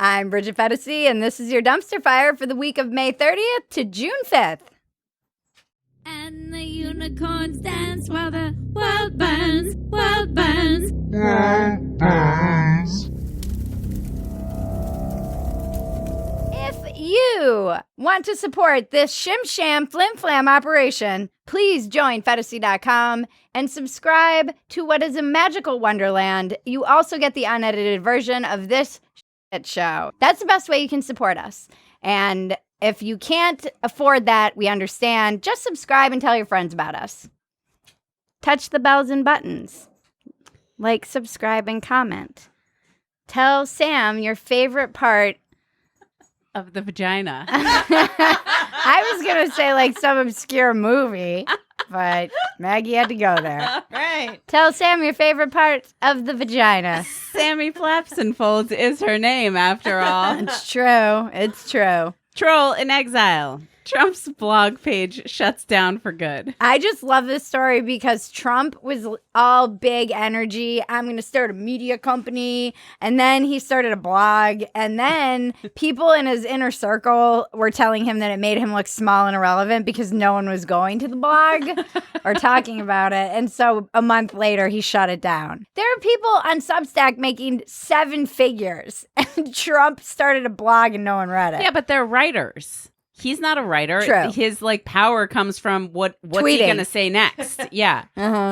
I'm Bridget Phetasy, and this is your dumpster fire for the week of May 30th to June 5th. And the unicorns dance while the world burns, world burns. If you want to support this shim sham flim flam operation, please join Phetasy.com and subscribe to what is a magical wonderland. You also get the unedited version of this shit show. That's the best way you can support us. And if you can't afford that, we understand. Just subscribe and tell your friends about us. Touch the bells and buttons. Like, subscribe, and comment. Tell Sam your favorite part of the vagina. I was going to say like some obscure movie, but Maggie had to go there. All right. Tell Sam your favorite part of the vagina. Sammy Flaps and Folds is her name, after all. It's true. It's true. Troll in exile. Trump's blog page shuts down for good. I just love this story because Trump was all big energy. I'm going to start a media company. And then he started a blog. And then people in his inner circle were telling him that it made him look small and irrelevant because no one was going to the blog or talking about it. And so a month later, he shut it down. There are people on Substack making 7 figures. And Trump started a blog and no one read it. Yeah, but they're writers. He's not a writer. True. His power comes from what's Tweeting. he gonna say next? Yeah.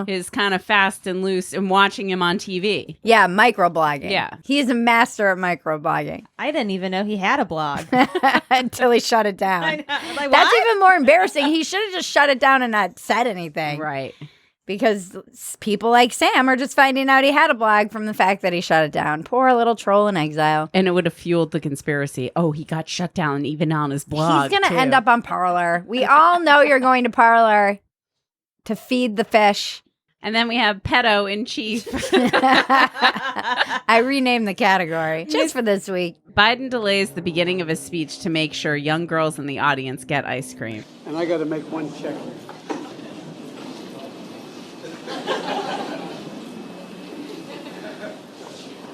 His kind of fast and loose and watching him on TV. Yeah, microblogging. Yeah. He's a master at microblogging. I didn't even know he had a blog. Until he shut it down. I know. I'm like, That's what? even more embarrassing. He should have just shut it down and not said anything. Right. Because people like Sam are just finding out he had a blog from the fact that he shut it down. Poor little troll in exile. And it would have fueled the conspiracy. Oh, he got shut down even on his blog. He's going to too. end up on Parler. We all know you're going to Parler to feed the fish. And then we have pedo in chief. I renamed the category just for this week. Biden delays the beginning of his speech to make sure young girls in the audience get ice cream. And I got to make one check.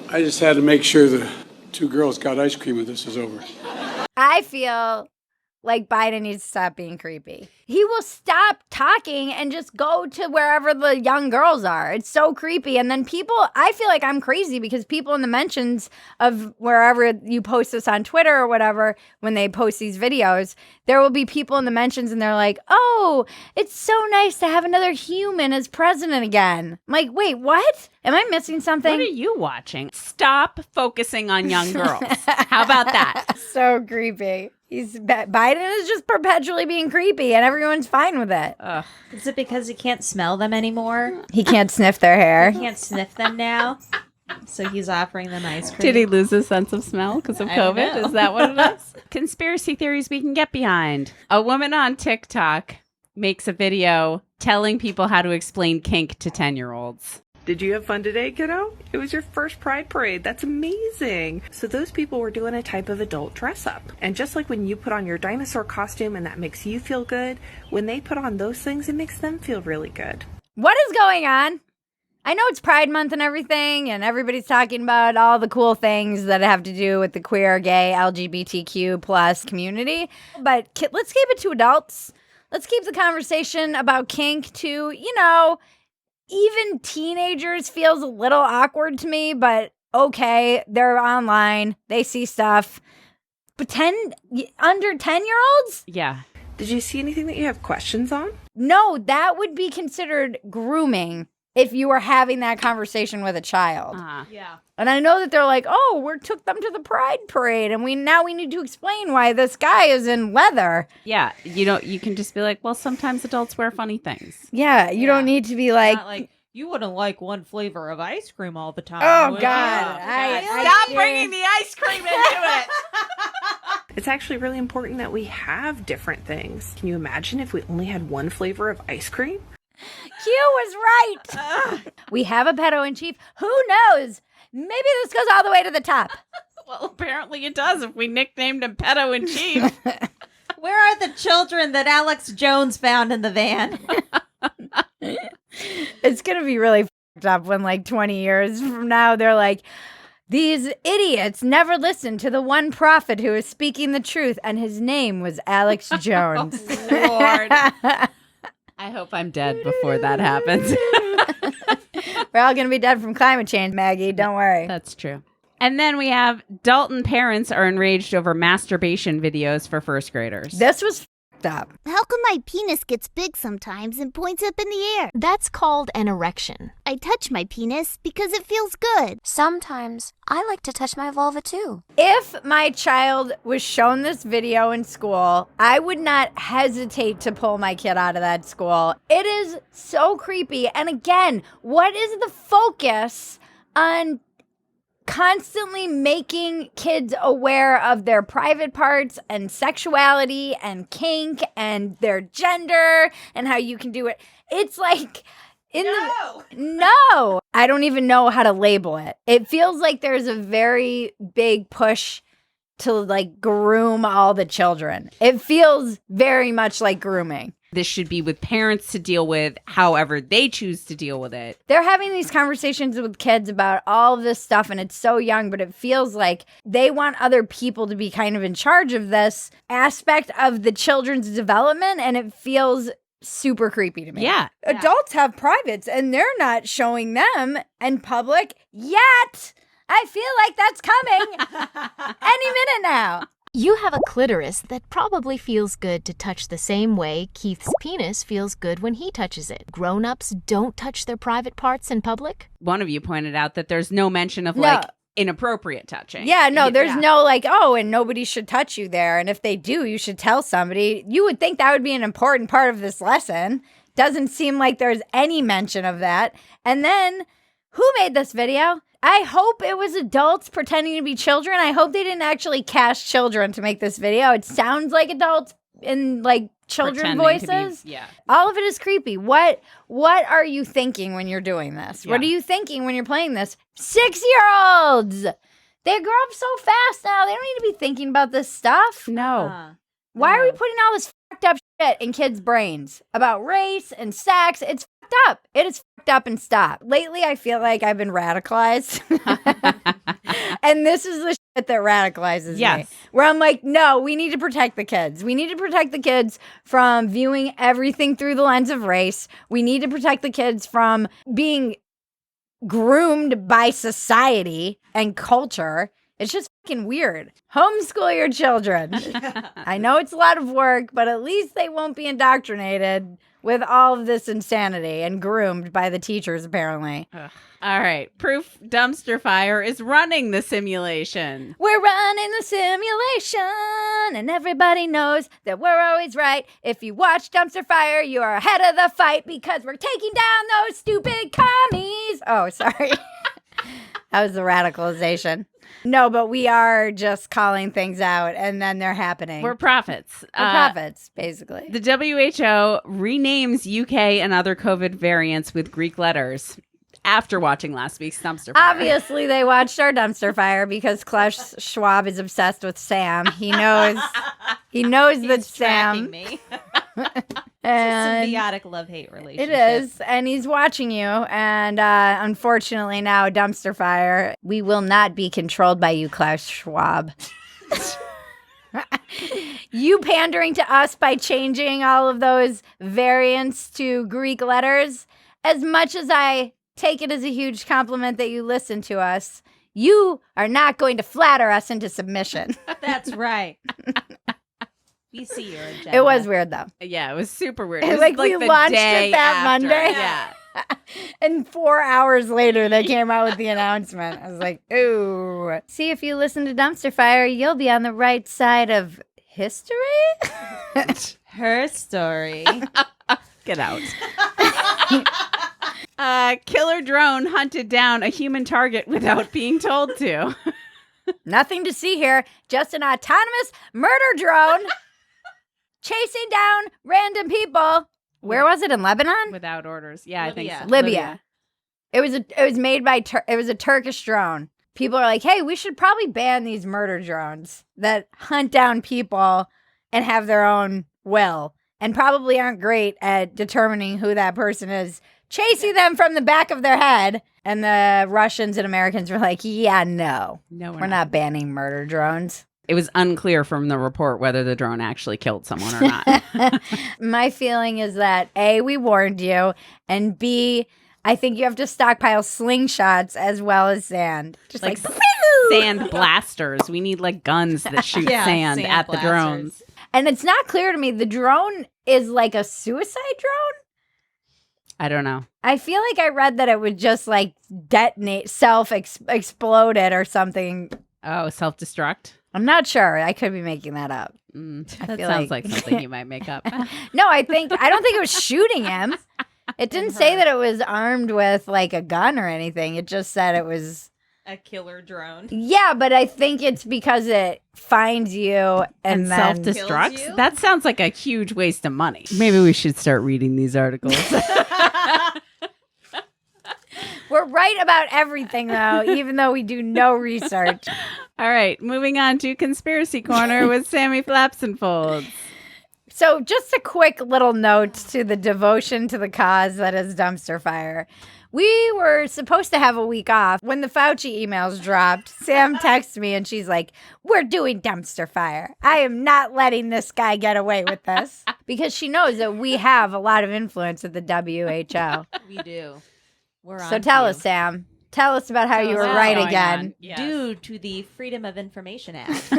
I just had to make sure the 2 girls got ice cream when this is over. I feel like Biden needs to stop being creepy. He will stop talking and just go to wherever the young girls are. It's so creepy. And then I feel like I'm crazy because people in the mentions of wherever you post this on Twitter or whatever, when they post these videos, there will be people in the mentions and they're like, oh, it's so nice to have another human as president again. I'm like, wait, what? Am I missing something? What are you watching? Stop focusing on young girls. How about that? So creepy. Biden is just perpetually being creepy and everyone's fine with it. Ugh. Is it because he can't smell them anymore? He can't sniff their hair. He can't sniff them now? So he's offering them ice cream. Did he lose his sense of smell because of I don't COVID? know. Is that what it is? Conspiracy theories we can get behind. A woman on TikTok makes a video telling people how to explain kink to 10-year-olds. Did you have fun today, kiddo? It was your first Pride Parade. That's amazing. So those people were doing a type of adult dress up. And just like when you put on your dinosaur costume and that makes you feel good, when they put on those things, it makes them feel really good. What is going on? I know it's Pride Month and everything, and everybody's talking about all the cool things that have to do with the queer, gay, LGBTQ plus community. But let's keep it to adults. Let's keep the conversation about kink to, even teenagers feels a little awkward to me, but okay, they're online, they see stuff. But under 10-year-olds? Yeah. Did you see anything that you have questions on? No, that would be considered grooming if you were having that conversation with a child. Yeah. And I know that they're like, oh, we took them to the Pride Parade, and we need to explain why this guy is in leather. Yeah. You can just be like, well, sometimes adults wear funny things. Yeah, you don't need to be like, Not like, you wouldn't like one flavor of ice cream all the time. oh, would God. you? Stop bringing the ice cream into it. It's actually really important that we have different things. Can you imagine if we only had one flavor of ice cream? Q was right. We have a pedo-in-chief. Who knows? Maybe this goes all the way to the top. Well, apparently it does if we nicknamed him pedo in chief. Where are the children that Alex Jones found in the van? It's going to be really fucked up when 20 years from now, they're like, These idiots never listened to the one prophet who was speaking the truth, and his name was Alex Jones. Lord. I hope I'm dead before that happens. We're all going to be dead from climate change, Maggie. Don't worry. That's true. And then we have Dalton parents are enraged over masturbation videos for first graders. This was f***ed up. How come my penis gets big sometimes and points up in the air? That's called an erection. I touch my penis because it feels good. Sometimes I like to touch my vulva too. If my child was shown this video in school, I would not hesitate to pull my kid out of that school. It is so creepy. And again, what is the focus on constantly making kids aware of their private parts and sexuality and kink and their gender and how you can do it? It's like... No, I don't even know how to label it. It feels like there's a very big push to like groom all the children. It feels very much like grooming. This should be with parents to deal with however they choose to deal with it. They're having these conversations with kids about all of this stuff, and it's so young, but it feels like they want other people to be kind of in charge of this aspect of the children's development, and it feels super creepy to me. Yeah. Adults have privates, and they're not showing them in public yet. I feel like that's coming any minute now. You have a clitoris that probably feels good to touch the same way Keith's penis feels good when he touches it. Grown-ups don't touch their private parts in public. One of you pointed out that there's no mention of like inappropriate touching. Yeah, no, there's no like, oh, and nobody should touch you there. And if they do, you should tell somebody. You would think that would be an important part of this lesson. Doesn't seem like there's any mention of that. And then, who made this video? I hope it was adults pretending to be children. I hope they didn't actually cast children to make this video. It sounds like adults in like children voices. All of it is creepy. What are you thinking when you're doing this? What are you thinking when you're playing this? 6-year-olds! They grow up so fast now. They don't need to be thinking about this stuff. No. Why are we putting all this fucked up shit in kids' brains about race and sex? It's fucked up. It is fucked up and stop. Lately, I feel like I've been radicalized. And this is the shit that radicalizes me. Where I'm like, no, we need to protect the kids. We need to protect the kids from viewing everything through the lens of race. We need to protect the kids from being groomed by society and culture. It's just fucking weird. Homeschool your children. I know it's a lot of work, but at least they won't be indoctrinated with all of this insanity and groomed by the teachers, apparently. All right. Proof Dumpster Fire is running the simulation. We're running the simulation, and everybody knows that we're always right. If you watch Dumpster Fire, you are ahead of the fight because we're taking down those stupid commies. Oh, sorry. That was the radicalization. No, but we are just calling things out, and then they're happening. We're prophets. We're prophets, basically. The WHO renames UK and other COVID variants with Greek letters after watching last week's Dumpster Fire. Obviously, they watched our Dumpster Fire because Klaus Schwab is obsessed with Sam. He knows that Sam... me. And it's a symbiotic love-hate relationship. It is, and he's watching you. And unfortunately, now Dumpster Fire, we will not be controlled by you, Klaus Schwab. You pandering to us by changing all of those variants to Greek letters. As much as I take it as a huge compliment that you listen to us, you are not going to flatter us into submission. That's right. We see your agenda. It was weird, though. Yeah, it was super weird. It And, was like, we the launched day it that after. Monday. Yeah. And 4 hours later, they came out with the announcement. I was like, ooh. See, if you listen to Dumpster Fire, you'll be on the right side of history? Her story. Get out. Killer drone hunted down a human target without being told to. Nothing to see here. Just an autonomous murder drone chasing down random people. Where was it? In Lebanon? Without orders. Yeah, Libya. I think so. Libya. It was made by it was a Turkish drone. People are like, hey, we should probably ban these murder drones that hunt down people and have their own will and probably aren't great at determining who that person is chasing them from the back of their head. And the Russians and Americans were like, yeah, no, we're not banning murder drones. It was unclear from the report whether the drone actually killed someone or not. My feeling is that A, we warned you, and B, I think you have to stockpile slingshots as well as sand. Just like sand blasters. We need like guns that shoot sand at blasters. The drones. And it's not clear to me, the drone is like a suicide drone? I don't know. I feel like I read that it would just like detonate, self-exploded or something. Oh, self-destruct? I'm not sure. I could be making that up. That sounds like something you might make up. No, I don't think it was shooting him. It didn't say that it was armed with like a gun or anything. It just said it was a killer drone. Yeah, but I think it's because it finds you and then self-destructs. That sounds like a huge waste of money. Maybe we should start reading these articles. We're right about everything, though, even though we do no research. All right, moving on to Conspiracy Corner with Sammy Flaps and Folds. So just a quick little note to the devotion to the cause that is dumpster fire. We were supposed to have a week off. When the Fauci emails dropped, Sam texts me and she's like, we're doing dumpster fire. I am not letting this guy get away with this. Because she knows that we have a lot of influence at the WHO. We do. So tell us, Sam. Tell us about how you were right again. Yes. Due to the Freedom of Information Act.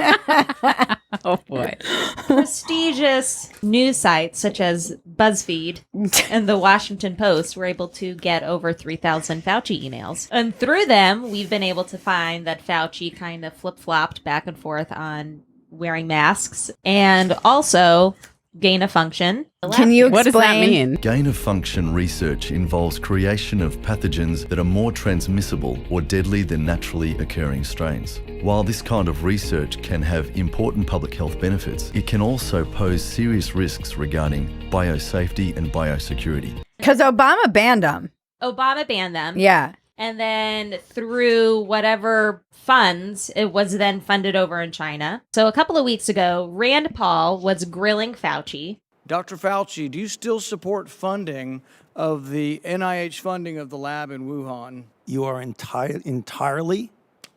Oh, boy. Prestigious news sites such as BuzzFeed and the Washington Post were able to get over 3,000 Fauci emails. And through them, we've been able to find that Fauci kind of flip-flopped back and forth on wearing masks and also gain of function. Can you explain? What does that mean? Gain of function research involves creation of pathogens that are more transmissible or deadly than naturally occurring strains. While this kind of research can have important public health benefits, it can also pose serious risks regarding biosafety and biosecurity. Because Obama banned them. Obama banned them. Yeah. And then through whatever funds, it was then funded over in China. So a couple of weeks ago, Rand Paul was grilling Fauci. Dr. Fauci, do you still support funding of the NIH funding of the lab in Wuhan? You are entirely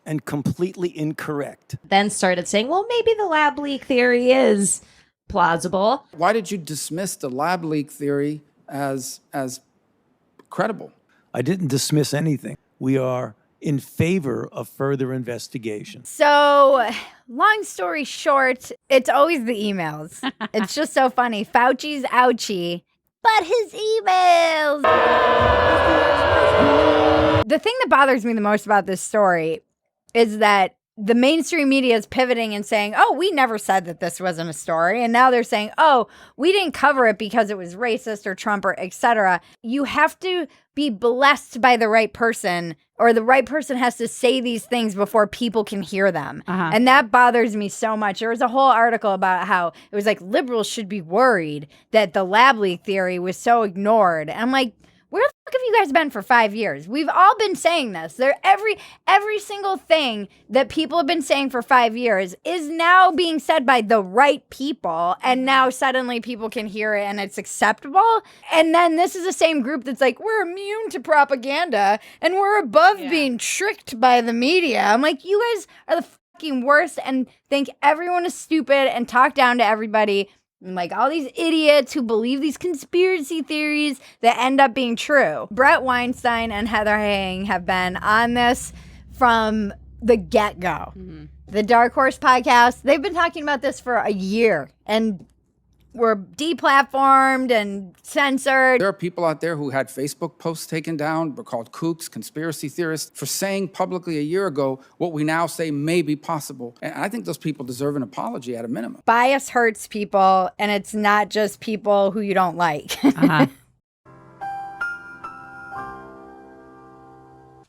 and completely incorrect. Then started saying, well, maybe the lab leak theory is plausible. Why did you dismiss the lab leak theory as credible? I didn't dismiss anything. We are in favor of further investigation. So, long story short, it's always the emails. It's just so funny. Fauci's ouchie, but his emails. The thing that bothers me the most about this story is that the mainstream media is pivoting and saying, oh, we never said that this wasn't a story. And now they're saying, oh, we didn't cover it because it was racist or Trump or etc. You have to be blessed by the right person, or the right person has to say these things before people can hear them. And that bothers me so much. There was a whole article about how it was like liberals should be worried that the lab leak theory was so ignored. And I'm like, where the fuck have you guys been for 5 years? We've all been saying this. Every single thing that people have been saying for 5 years is now being said by the right people, and now suddenly people can hear it and it's acceptable. And then this is the same group that's like, we're immune to propaganda and we're above being tricked by the media. I'm like, you guys are the fucking worst and think everyone is stupid and talk down to everybody. Like all these idiots who believe these conspiracy theories that end up being true. Brett Weinstein and Heather Heying have been on this from the get-go. The Dark Horse podcast, they've been talking about this for a year and were deplatformed and censored. There are people out there who had Facebook posts taken down, were called kooks, conspiracy theorists, for saying publicly a year ago what we now say may be possible. And I think those people deserve an apology at a minimum. Bias hurts people, and it's not just people who you don't like.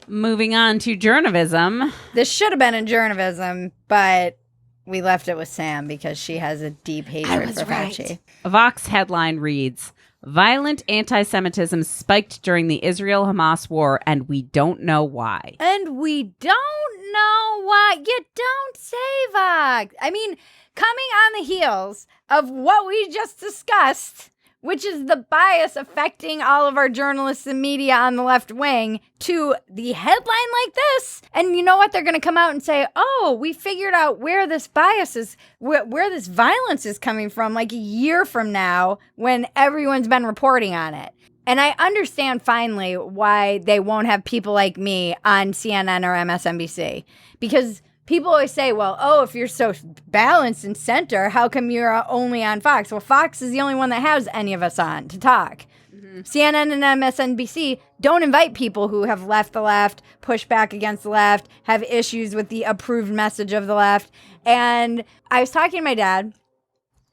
Moving on to journalism. This should have been in journalism, but we left it with Sam because she has a deep hatred for Fauci. A Vox headline reads, violent anti-Semitism spiked during the Israel-Hamas war, and we don't know why. And we don't know why. You don't say, Vox. I mean, coming on the heels of what we just discussed which is the bias affecting all of our journalists and media on the left wing, to the headline like this. And you know what? They're going to come out and say, oh, we figured out where this bias is, where this violence is coming from, like a year from now when everyone's been reporting on it. And I understand finally why they won't have people like me on CNN or MSNBC, because people always say, well, oh, if you're so balanced and center, how come you're only on Fox? Well, Fox is the only one that has any of us on to talk. Mm-hmm. CNN and MSNBC don't invite people who have left the left, push back against the left, have issues with the approved message of the left. And I was talking to my dad,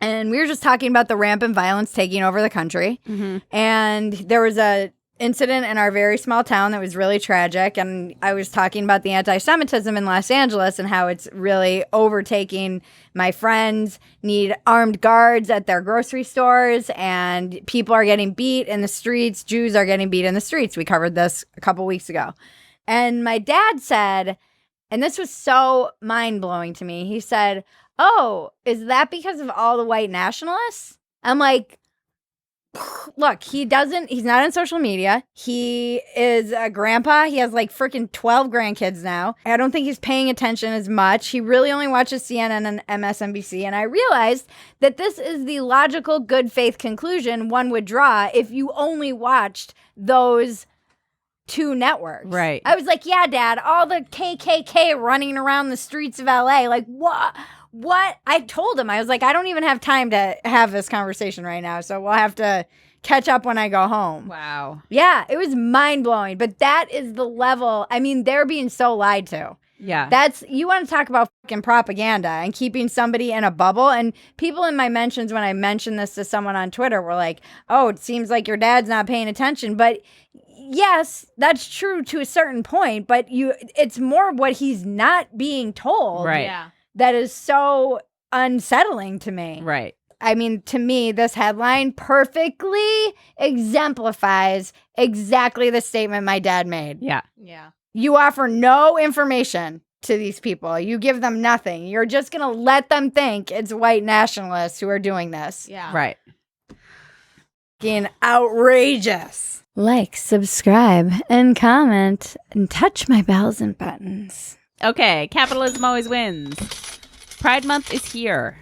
and we were just talking about the rampant violence taking over the country. Mm-hmm. And there was a incident in our very small town that was really tragic. And I was talking about the antisemitism in Los Angeles and how it's really overtaking. My friends need armed guards at their grocery stores, and people are getting beat in the streets. Jews are getting beat in the streets. We covered this a couple weeks ago. And my dad said, and this was so mind-blowing to me, he said, oh, is that because of all the white nationalists? I'm like, look, he's not on social media. He is a grandpa. He has like freaking 12 grandkids now. I don't think he's paying attention as much. He really only watches CNN and MSNBC. And I realized that this is the logical good faith conclusion one would draw if you only watched those two networks. Right. I was like, yeah, Dad, all the KKK running around the streets of LA. Like, what? I told him, I was like, I don't even have time to have this conversation right now. So we'll have to catch up when I go home. Wow. Yeah, it was mind blowing. But that is the level. I mean, they're being so lied to. Yeah. You want to talk about fucking propaganda and keeping somebody in a bubble. And people in my mentions, when I mentioned this to someone on Twitter, were like, oh, it seems like your dad's not paying attention. But yes, that's true to a certain point. But it's more what he's not being told. Right. Yeah. That is so unsettling to me. Right. I mean, to me, this headline perfectly exemplifies exactly the statement my dad made. Yeah. Yeah. You offer no information to these people. You give them nothing. You're just going to let them think it's white nationalists who are doing this. Yeah. Right. Fucking outrageous. Like, subscribe, and comment, and touch my bells and buttons. Okay, capitalism always wins. Pride Month is here.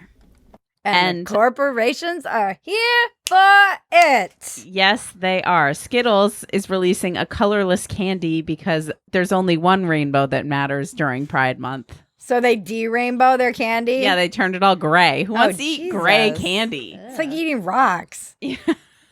And corporations are here for it. Yes, they are. Skittles is releasing a colorless candy because there's only one rainbow that matters during Pride Month. So they de-rainbow their candy? Yeah, they turned it all gray. Who wants to eat gray candy? It's like eating rocks.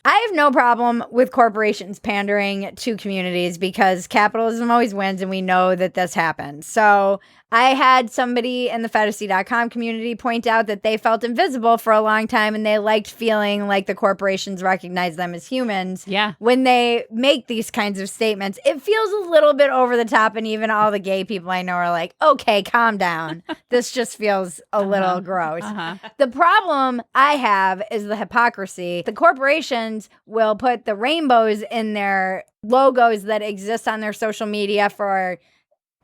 I have no problem with corporations pandering to communities because capitalism always wins, and we know that this happens. So I had somebody in the Phetasy.com community point out that they felt invisible for a long time, and they liked feeling like the corporations recognize them as humans. Yeah. When they make these kinds of statements, it feels a little bit over the top, and even all the gay people I know are like, okay, calm down. This just feels a little gross. The problem I have is the hypocrisy. The corporations will put the rainbows in their logos that exist on their social media for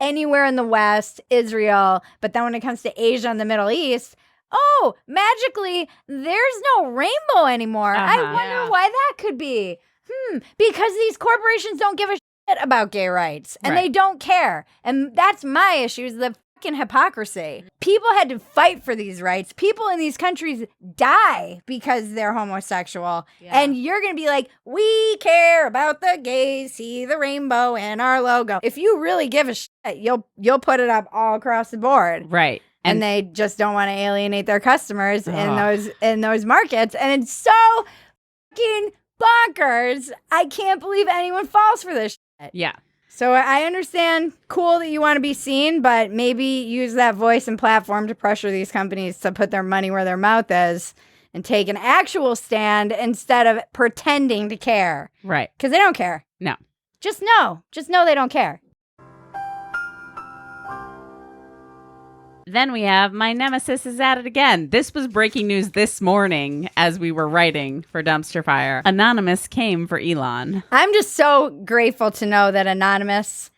anywhere in the West, Israel, but then when it comes to Asia and the Middle East, oh, magically, there's no rainbow anymore. I wonder why that could be. Because these corporations don't give a shit about gay rights, and they don't care. And that's my issue, is the fucking hypocrisy. People had to fight for these rights. People in these countries die because they're homosexual. Yeah. And you're going to be like, we care about the gays, see the rainbow in our logo. If you really give a shit, you'll put it up all across the board. Right. And they just don't want to alienate their customers in those markets. And it's so fucking bonkers. I can't believe anyone falls for this shit. Yeah. So I understand, cool that you want to be seen, but maybe use that voice and platform to pressure these companies to put their money where their mouth is and take an actual stand instead of pretending to care. Right. Because they don't care. No. Just know they don't care. Then we have My Nemesis is at it again. This was breaking news this morning as we were writing for Dumpster Fire. Anonymous came for Elon. I'm just so grateful to know that Anonymous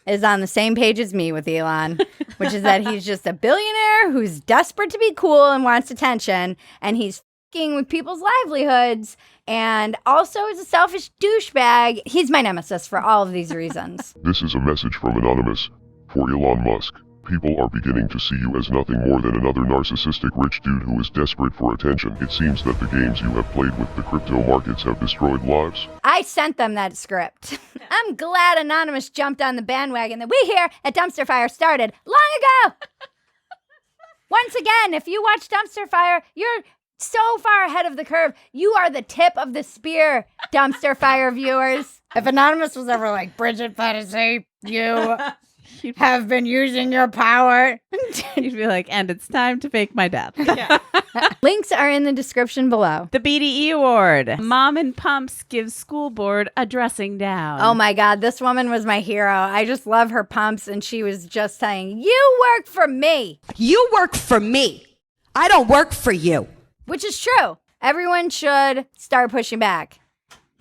is on the same page as me with Elon, which is that he's just a billionaire who's desperate to be cool and wants attention, and he's fucking with people's livelihoods, and also is a selfish douchebag. He's my nemesis for all of these reasons. This is a message from Anonymous. For Elon Musk, people are beginning to see you as nothing more than another narcissistic rich dude who is desperate for attention. It seems that the games you have played with the crypto markets have destroyed lives. I sent them that script. I'm glad Anonymous jumped on the bandwagon that we here at Dumpster Fire started long ago. Once again, if you watch Dumpster Fire, you're so far ahead of the curve. You are the tip of the spear, Dumpster Fire viewers. If Anonymous was ever like, Bridget Phetasy, you have been using your power. You'd be like, and it's time to fake my death. Yeah. Links are in the description below. The BDE Award. Mom and Pumps gives school board a dressing down. Oh my God, this woman was my hero. I just love her pumps, and she was just saying, you work for me. You work for me. I don't work for you. Which is true. Everyone should start pushing back.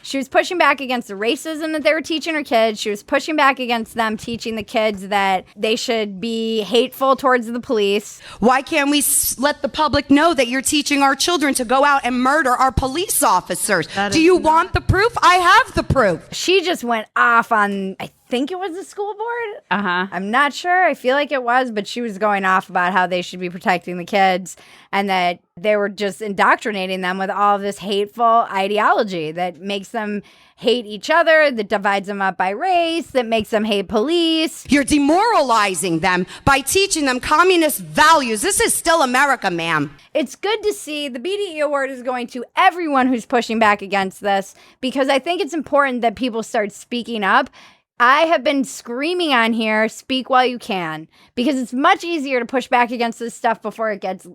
She was pushing back against the racism that they were teaching her kids. She was pushing back against them teaching the kids that they should be hateful towards the police. Why can't we let the public know that you're teaching our children to go out and murder our police officers? Do you want the proof? I have the proof. She just went off on, I think it was the school board. Uh-huh. I'm not sure. I feel like it was, but she was going off about how they should be protecting the kids and that they were just indoctrinating them with all of this hateful ideology that makes them hate each other, that divides them up by race, that makes them hate police. You're demoralizing them by teaching them communist values. This is still America, ma'am. It's good to see the BDE Award is going to everyone who's pushing back against this, because I think it's important that people start speaking up. I have been screaming on here, speak while you can, because it's much easier to push back against this stuff before it gets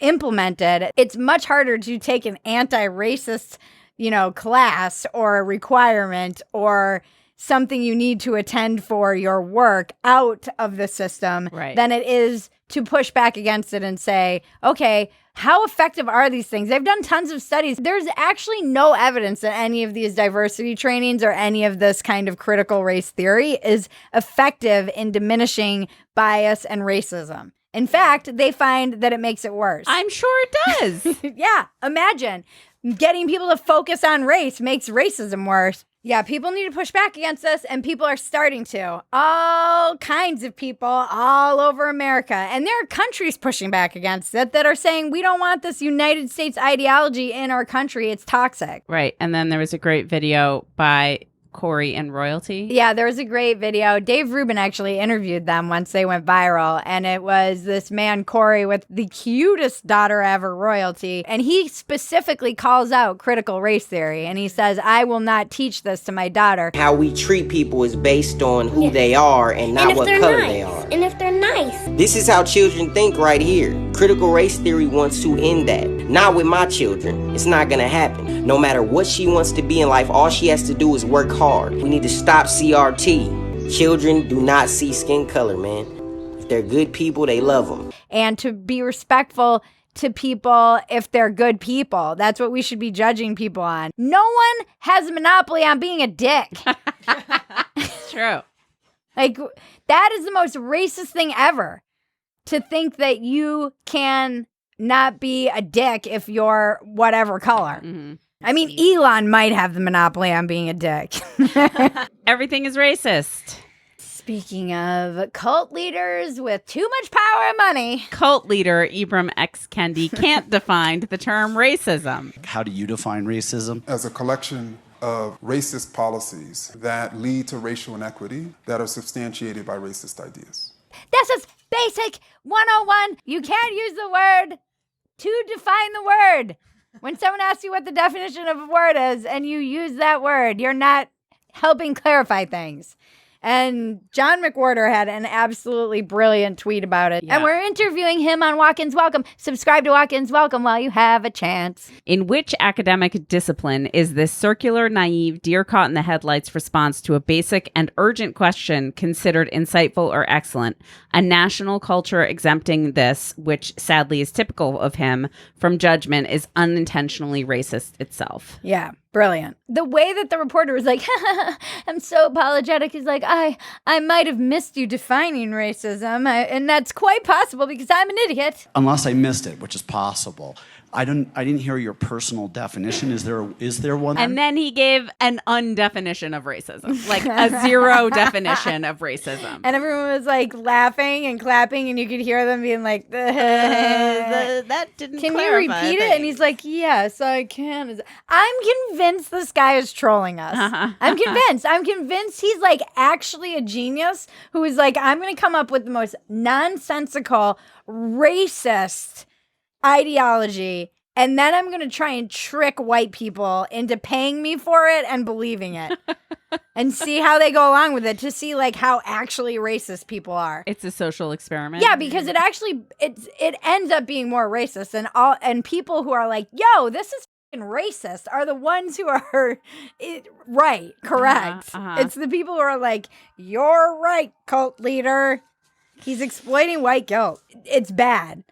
implemented. It's much harder to take an anti-racist, class or a requirement or something you need to attend for your work out of the system than it is to push back against it and say, okay, how effective are these things? They've done tons of studies. There's actually no evidence that any of these diversity trainings or any of this kind of critical race theory is effective in diminishing bias and racism. In fact, they find that it makes it worse. I'm sure it does. Yeah, imagine getting people to focus on race makes racism worse. Yeah, people need to push back against this, and people are starting to. All kinds of people all over America. And there are countries pushing back against it that are saying, we don't want this United States ideology in our country. It's toxic. Right. And then there was a great video by Corey and Royalty. Yeah, there was a great video. Dave Rubin actually interviewed them once they went viral, and it was this man, Corey, with the cutest daughter ever, Royalty, and he specifically calls out critical race theory, and he says, I will not teach this to my daughter. How we treat people is based on who they are and not what color they are. And if they're nice. This is how children think right here. Critical race theory wants to end that. Not with my children. It's not gonna happen. No matter what she wants to be in life, all she has to do is work hard. We need to stop CRT. Children do not see skin color, man. If they're good people, they love them. And to be respectful to people if they're good people. That's what we should be judging people on. No one has a monopoly on being a dick. It's true. Like, that is the most racist thing ever. To think that you can not be a dick if you're whatever color. Mm-hmm. I mean, Elon might have the monopoly on being a dick. Everything is racist. Speaking of cult leaders with too much power and money. Cult leader Ibram X. Kendi can't define the term racism. How do you define racism? As a collection of racist policies that lead to racial inequity that are substantiated by racist ideas. This is basic 101. You can't use the word to define the word. When someone asks you what the definition of a word is and you use that word, you're not helping clarify things. And John McWhorter had an absolutely brilliant tweet about it. Yeah. And we're interviewing him on Walk-Ins Welcome. Subscribe to Walk-Ins Welcome while you have a chance. In which academic discipline is this circular, naive, deer-caught-in-the-headlights response to a basic and urgent question considered insightful or excellent? A national culture exempting this, which sadly is typical of him, from judgment is unintentionally racist itself. Yeah. Brilliant. The way that the reporter was like, I'm so apologetic. He's like, I might have missed you defining racism. And that's quite possible because I'm an idiot. Unless I missed it, which is possible. I didn't hear your personal definition. Is there one? And then he gave an undefinition of racism, like a zero definition of racism. And everyone was like laughing and clapping, and you could hear them being like, that didn't Can clarify, you repeat it? And he's like, yes, I can. I'm convinced this guy is trolling us. I'm convinced he's like actually a genius who is like, I'm going to come up with the most nonsensical, racist ideology, and then I'm going to try and trick white people into paying me for it and believing it and see how they go along with it to see like how actually racist people are. It's a social experiment. Yeah, because it ends up being more racist, and people who are like, yo, this is fucking racist are the ones who are right, correct. It's the people who are like, you're right, cult leader. He's exploiting white guilt. It's bad.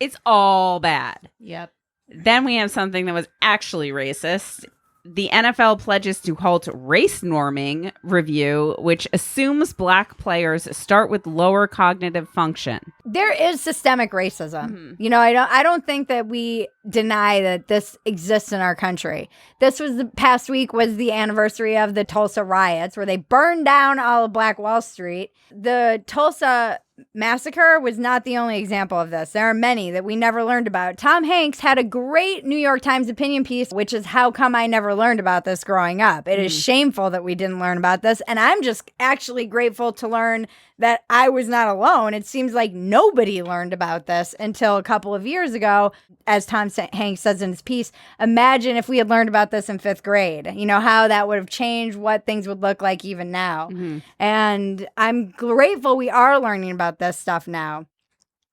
It's all bad. Yep. Then we have something that was actually racist. The NFL pledges to halt race norming review, which assumes black players start with lower cognitive function. There is systemic racism. You know, I don't think that we deny that this exists in our country. This was the past week was the anniversary of the Tulsa riots where they burned down all of Black Wall Street. The Tulsa massacre was not the only example of this. There are many that we never learned about. Tom Hanks had a great New York Times opinion piece, which is how come I never learned about this growing up. It is shameful that we didn't learn about this. And I'm just actually grateful to learn that I was not alone. It seems like nobody learned about this until a couple of years ago. As Tom Hanks says in his piece, imagine if we had learned about this in 5th grade, you know, how that would have changed what things would look like even now. And I'm grateful we are learning about this stuff now.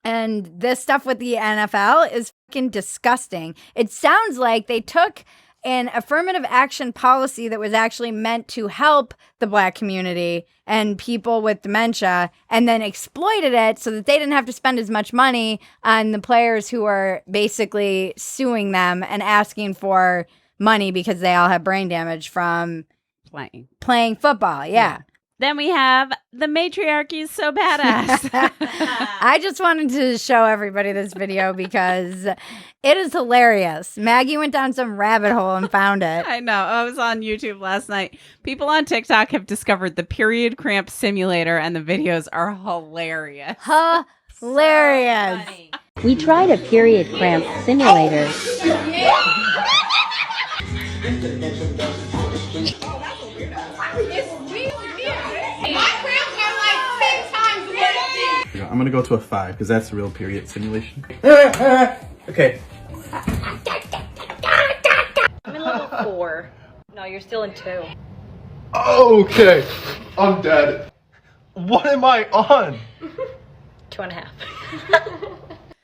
And this stuff with the NFL is fucking disgusting. It sounds like they took an affirmative action policy that was actually meant to help the Black community and people with dementia and then exploited it so that they didn't have to spend as much money on the players who are basically suing them and asking for money because they all have brain damage from playing football. Yeah. Then we have the matriarchy is so badass. I just wanted to show everybody this video because it is hilarious. Maggie went down some rabbit hole and found it. I know. I was on YouTube last night. People on TikTok have discovered the period cramp simulator, and the videos are hilarious. Hilarious. So we tried a period cramp simulator. I'm gonna go to a 5 because that's the real period simulation. Okay. I'm in level 4. No, you're still in 2. Okay, I'm dead. What am I on? 2.5.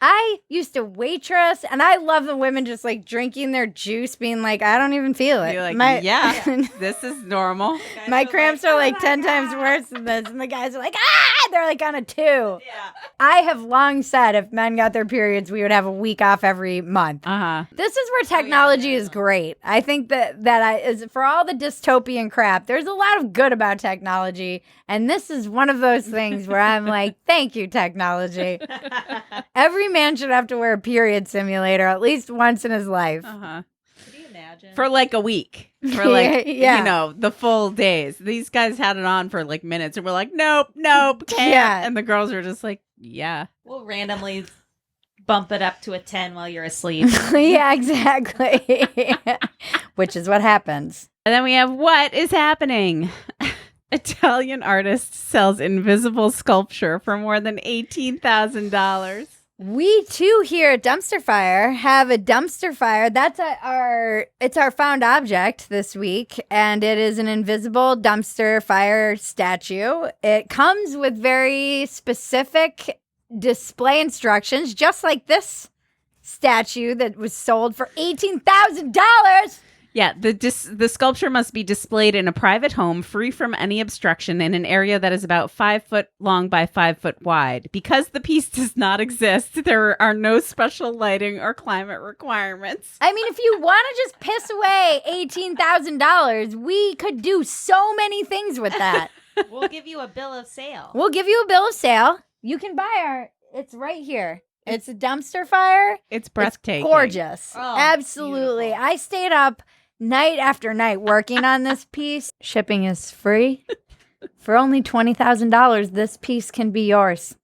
I used to waitress, and I love the women just like drinking their juice, being like, I don't even feel it. You're like, yeah, this is normal. My cramps are like 10 times worse than this. And the guys are like, ah, they're like on a 2. Yeah. I have long said if men got their periods, we would have a week off every month. This is where technology is great. I think that is for all the dystopian crap, there's a lot of good about technology. And this is one of those things where I'm like, thank you, technology. Every man should have to wear a period simulator at least once in his life. Could you imagine? For like a week. For like, Yeah. you know, the full days. These guys had it on for like minutes and we're like, nope, can't. Yeah. And the girls are just like, yeah. We'll randomly bump it up to a 10 while you're asleep. Yeah, exactly. Which is what happens. And then we have what is happening. Italian artist sells invisible sculpture for more than $18,000. We too here at Dumpster Fire have a dumpster fire. That's it's our found object this week, and it is an invisible dumpster fire statue. It comes with very specific display instructions, just like this statue that was sold for $18,000. Yeah, the sculpture must be displayed in a private home, free from any obstruction, in an area that is about 5 foot long by 5 foot wide. Because the piece does not exist, there are no special lighting or climate requirements. I mean, if you want to just piss away $18,000, we could do so many things with that. We'll give you a bill of sale. We'll give you a bill of sale. You can buy it's right here. It's a dumpster fire. It's breathtaking. It's gorgeous. Oh, Absolutely. Beautiful. I stayed up night after night working on this piece. Shipping is free. For only $20,000, this piece can be yours.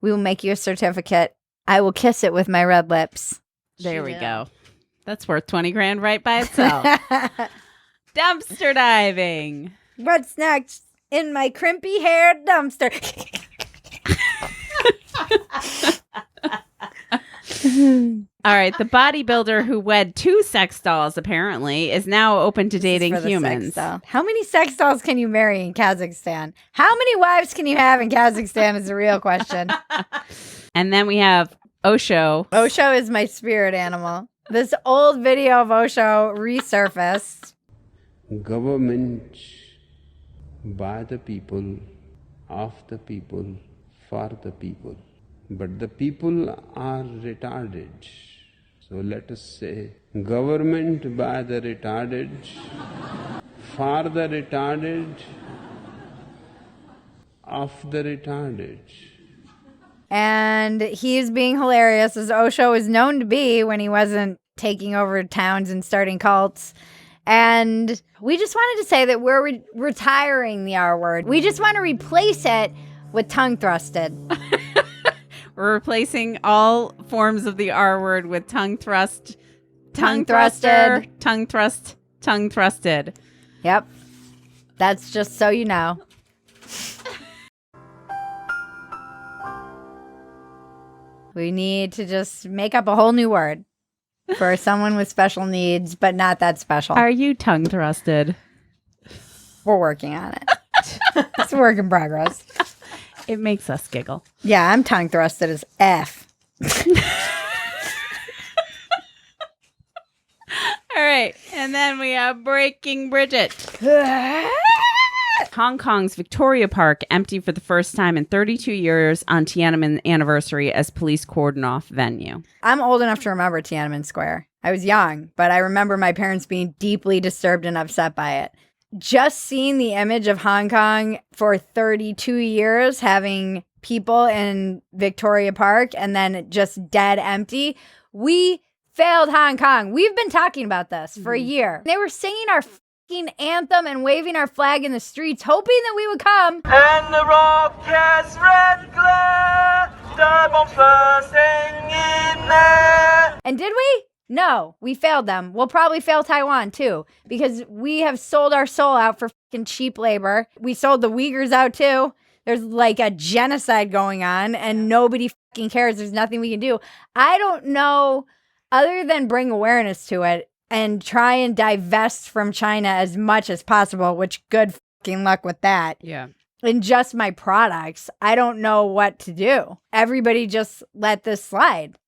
We will make you a certificate. I will kiss it with my red lips. There we go. That's worth 20 grand right by itself. Dumpster diving. What's next in my crimpy haired dumpster? All right, the bodybuilder who wed 2 sex dolls apparently is now open to dating humans. How many sex dolls can you marry in Kazakhstan? How many wives can you have in Kazakhstan is the real question. And then we have Osho. Osho is my spirit animal. This old video of Osho resurfaced. Government by the people, of the people, for the people. But the people are retarded. So let us say, government by the retarded, for the retarded, of the retarded. And he's being hilarious, as Osho is known to be when he wasn't taking over towns and starting cults. And we just wanted to say that we're retiring the R word. We just want to replace it with tongue thrusted. We're replacing all forms of the R word with tongue thrust, tongue thruster, tongue thrust, tongue thrusted. Yep. That's just so you know. We need to just make up a whole new word for someone with special needs, but not that special. Are you tongue thrusted? We're working on it. It's a work in progress. It makes us giggle. Yeah, I'm tongue thrusted as F. All right. And then we have Breaking Bridget. Hong Kong's Victoria Park empty for the first time in 32 years on Tiananmen anniversary as police cordon off venue. I'm old enough to remember Tiananmen Square. I was young, but I remember my parents being deeply disturbed and upset by it. Just seeing the image of Hong Kong for 32 years having people in Victoria Park and then just dead empty, we failed Hong Kong. We've been talking about this for a year. They were singing our anthem and waving our flag in the streets, hoping that we would come. And the rocket's red glare, the bombs bursting in there. And did we? No, we failed them. We'll probably fail Taiwan too, because we have sold our soul out for fucking cheap labor. We sold the Uyghurs out too. There's like a genocide going on and nobody fucking cares. There's nothing we can do. I don't know, other than bring awareness to it and try and divest from China as much as possible, which good fucking luck with that. Yeah. In just my products, I don't know what to do. Everybody just let this slide.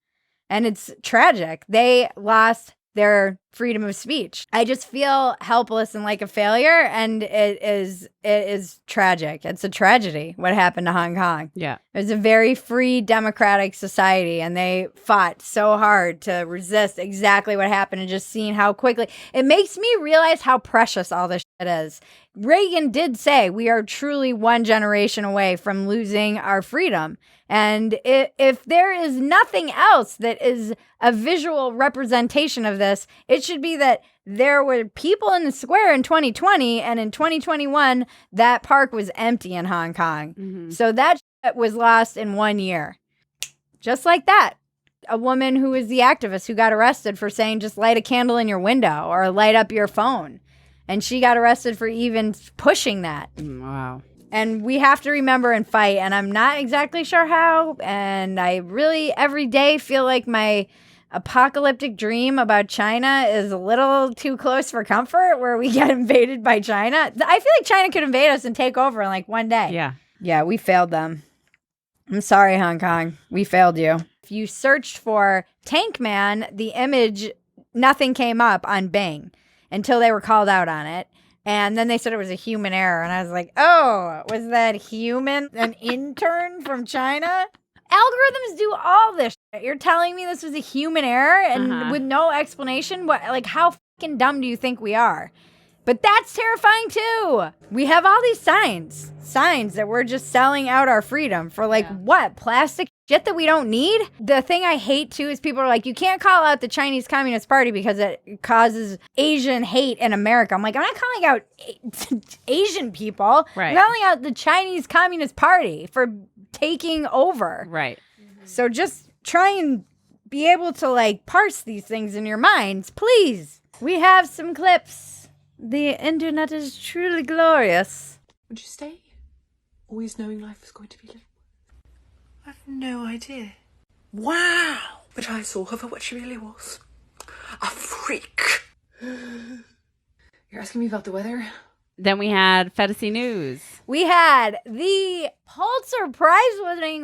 And it's tragic. They lost their freedom of speech. I just feel helpless and like a failure, and it is tragic. It's a tragedy what happened to Hong Kong. Yeah. It was a very free democratic society, and they fought so hard to resist exactly what happened, and just seeing how quickly it makes me realize how precious all this shit is. Reagan did say we are truly one generation away from losing our freedom. And if there is nothing else that is a visual representation of this, it should be that there were people in the square in 2020, and in 2021, that park was empty in Hong Kong. Mm-hmm. So that shit was lost in 1 year. Just like that. A woman who was the activist who got arrested for saying just light a candle in your window or light up your phone. And she got arrested for even pushing that. Wow. And we have to remember and fight. And I'm not exactly sure how. And I really every day feel like my apocalyptic dream about China is a little too close for comfort, where we get invaded by China. I feel like China could invade us and take over in like one day. Yeah. Yeah, we failed them. I'm sorry, Hong Kong. We failed you. If you searched for Tank Man, the image nothing came up on Bing until they were called out on it. And then they said it was a human error. And I was like, oh, was that human an intern from China? Algorithms do all this shit. You're telling me this was a human error and with no explanation? What? Like, how fucking dumb do you think we are? But that's terrifying too. We have all these signs that we're just selling out our freedom for what? Plastic shit that we don't need? The thing I hate too is people are like, you can't call out the Chinese Communist Party because it causes Asian hate in America. I'm like, I'm not calling out Asian people. Right. I'm calling out the Chinese Communist Party for taking over. Right. So just try and be able to parse these things in your minds, please. We have some clips. The internet is truly glorious. Would you stay? Always knowing life was going to be little. I've no idea. Wow! But I saw her for what she really was. A freak. You're asking me about the weather? Then we had Phetasy News. We had the Pulitzer Prize-winning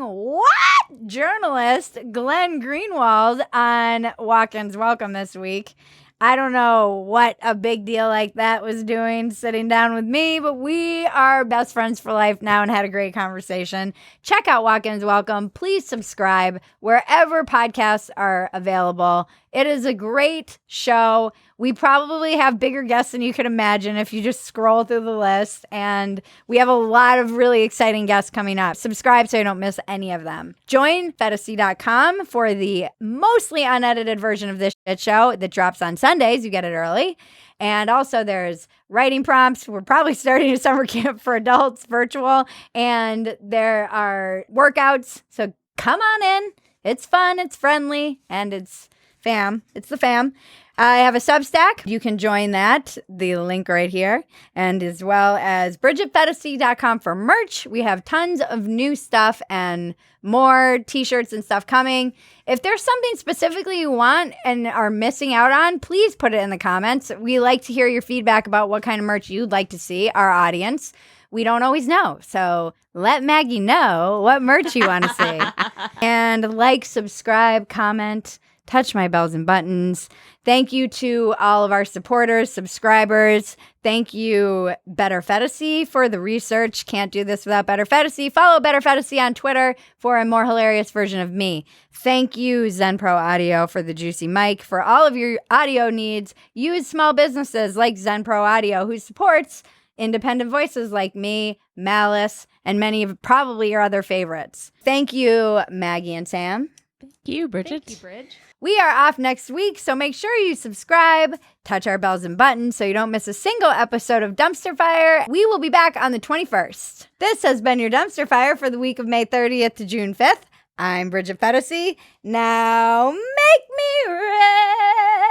journalist Glenn Greenwald on Walk-Ins Welcome this week. I don't know what a big deal like that was doing sitting down with me, but we are best friends for life now and had a great conversation. Check out Walk-Ins Welcome. Please subscribe wherever podcasts are available. It is a great show. We probably have bigger guests than you could imagine if you just scroll through the list. And we have a lot of really exciting guests coming up. Subscribe so you don't miss any of them. Join Phetasy.com for the mostly unedited version of this shit show that drops on Sundays. You get it early. And also there's writing prompts. We're probably starting a summer camp for adults, virtual. And there are workouts. So come on in. It's fun. It's friendly. And it's fam. It's the fam. I have a Substack. You can join that. The link right here. And as well as BridgetPhetasy.com for merch. We have tons of new stuff and more t-shirts and stuff coming. If there's something specifically you want and are missing out on, please put it in the comments. We like to hear your feedback about what kind of merch you'd like to see, our audience. We don't always know. So let Maggie know what merch you want to see. And subscribe, comment, touch my bells and buttons. Thank you to all of our supporters, subscribers. Thank you, Better Phetasy, for the research. Can't do this without Better Phetasy. Follow Better Phetasy on Twitter for a more hilarious version of me. Thank you, Zen Pro Audio, for the juicy mic. For all of your audio needs, use small businesses like Zen Pro Audio, who supports independent voices like me, Malice, and many of probably your other favorites. Thank you, Maggie and Sam. Thank you, Bridget. Thank you, Bridge. We are off next week, so make sure you subscribe, touch our bells and buttons so you don't miss a single episode of Dumpster Fire. We will be back on the 21st. This has been your Dumpster Fire for the week of May 30th to June 5th. I'm Bridget Phetasy. Now make me red.